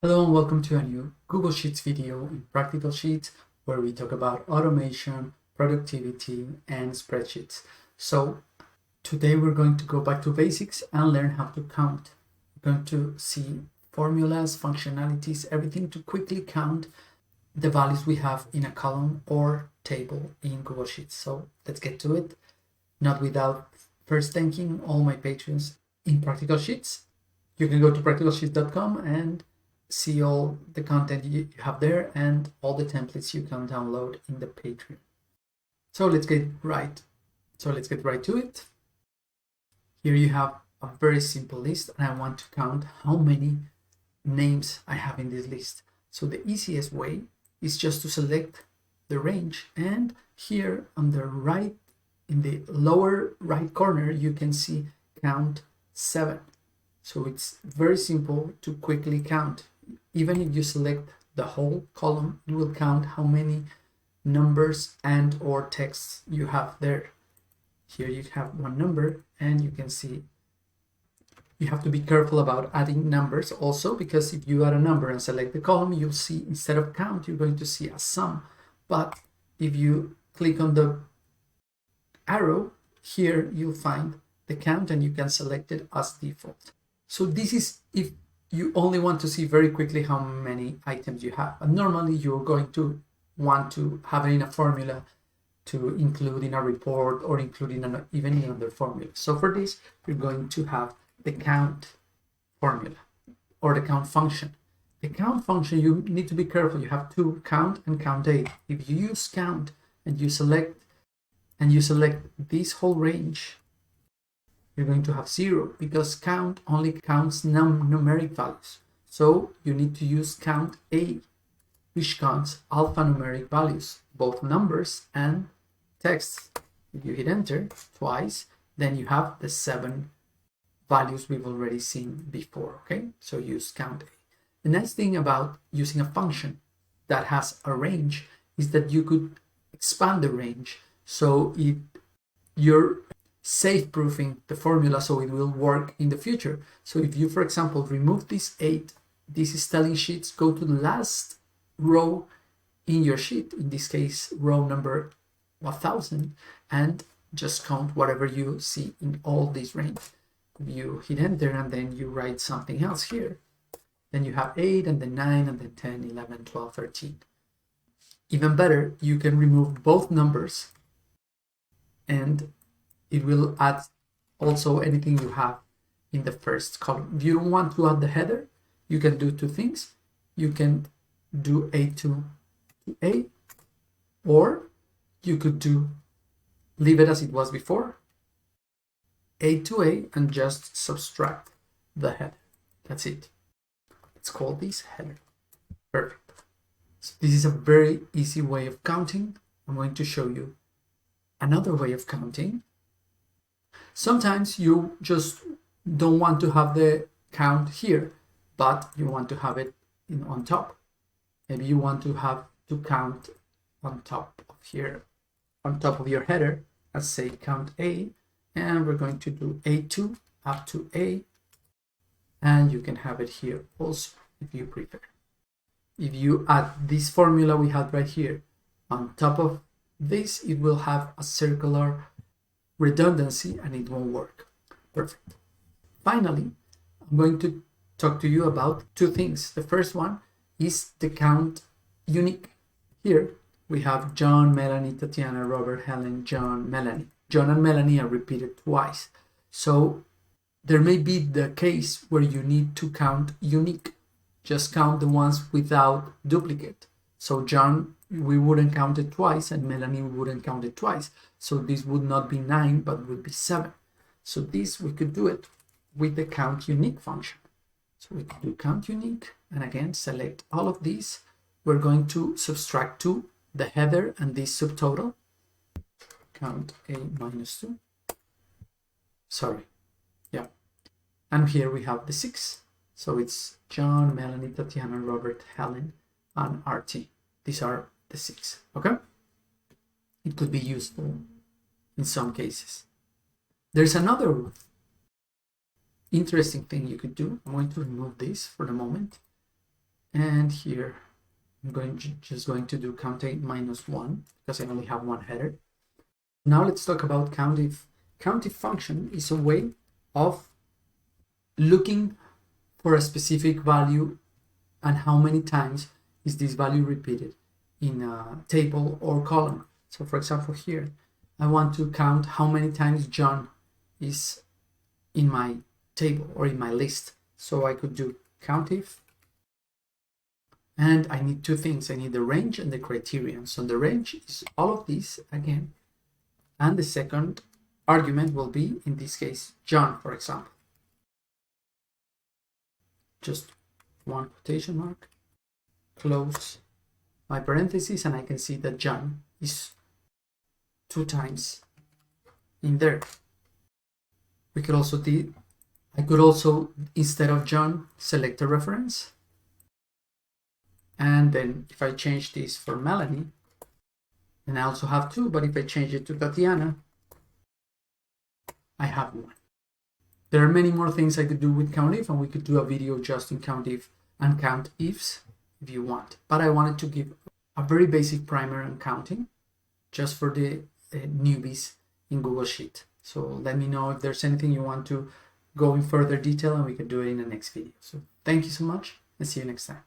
Hello and welcome to a new Google Sheets video in Practical Sheets, where we talk about automation, productivity, and spreadsheets. So today we're going to go back to basics and learn how to count. We're going to see formulas, functionalities, everything to quickly count the values we have in a column or table in Google Sheets. So let's get to it, not without first thanking all my patrons in Practical Sheets. You can go to practicalsheets.com and see all the content you have there and all the templates you can download in the Patreon. So let's get right to it. Here you have a very simple list, and I want to count how many names I have in this list. So the easiest way is just to select the range, and here on the right, in the lower right corner, you can see count 7. So it's very simple to quickly count. Even if you select the whole column, it will count how many numbers and or texts you have there. Here you have one number, and you can see you have to be careful about adding numbers also, because if you add a number and select the column, you'll see instead of count, you're going to see a sum. But if you click on the arrow here, you'll find the count and you can select it as default. So this is if you only want to see very quickly how many items you have. And normally you're going to want to have it in a formula to include in a report or include in even in other formula. So for this, you're going to have the count formula or the count function. The count function, you need to be careful. You have to count and count a. If you use count and you select this whole range, you're going to have 0, because count only counts numeric values. So you need to use count A, which counts alphanumeric values, both numbers and texts. If you hit enter twice, then you have the 7 values we've already seen before. Okay, so use count A. The next thing about using a function that has a range is that you could expand the range. So if you're safe-proofing the formula so it will work in the future. So if you, for example, remove this 8, this is telling Sheets go to the last row in your sheet, in this case row number 1000, and just count whatever you see in all these range. If you hit enter and then you write something else here, then you have 8 and then 9 and then 10, 11, 12, 13. Even better, you can remove both numbers and it will add also anything you have in the first column. If you don't want to add the header, you can do two things. You can do A2 to A, or you could leave it as it was before, A to A, and just subtract the header. That's it. Let's call this header. Perfect. So this is a very easy way of counting. I'm going to show you another way of counting. Sometimes you just don't want to have the count here, but you want to have it on top. Maybe you want to have to count on top of here, on top of your header. Let's say count A, and we're going to do A2 up to A, and you can have it here also if you prefer. If you add this formula we had right here on top of this, it will have a circular redundancy and it won't work. Perfect. Finally, I'm going to talk to you about two things. The first one is the count unique. Here we have John, Melanie, Tatiana, Robert, Helen, John, Melanie. John and Melanie are repeated twice. So there may be the case where you need to count unique. Just count the ones without duplicate. So John, we wouldn't count it twice, and Melanie, we wouldn't count it twice. So this would not be 9, but would be 7. So this, we could do it with the count unique function. So we could do count unique, and again, select all of these. We're going to subtract 2, the header and this subtotal. Count A minus 2. Sorry. Yeah. And here we have the 6. So it's John, Melanie, Tatiana, Robert, Helen, and RT. These are the 6. Okay? It could be useful in some cases. There's another interesting thing you could do. I'm going to remove this for the moment. And here I'm just going to do COUNTA -1 because I only have one header. Now let's talk about COUNTIF. COUNTIF function is a way of looking for a specific value and how many times is this value repeated in a table or column. So for example, here, I want to count how many times John is in my table or in my list. So I could do COUNTIF. And I need two things. I need the range and the criterion. So the range is all of these again. And the second argument will be, in this case, John, for example. Just one quotation mark, close my parentheses, and I can see that John is 2 times in there. I could also, instead of John, select a reference. And then if I change this for Melanie, and I also have 2, but if I change it to Tatiana, I have 1. There are many more things I could do with COUNTIF, and we could do a video just in COUNTIF and COUNTIFs if you want. But I wanted to give a very basic primer on counting just for the newbies in Google Sheet. So let me know if there's anything you want to go in further detail, and we can do it in the next video. So thank you so much, and see you next time.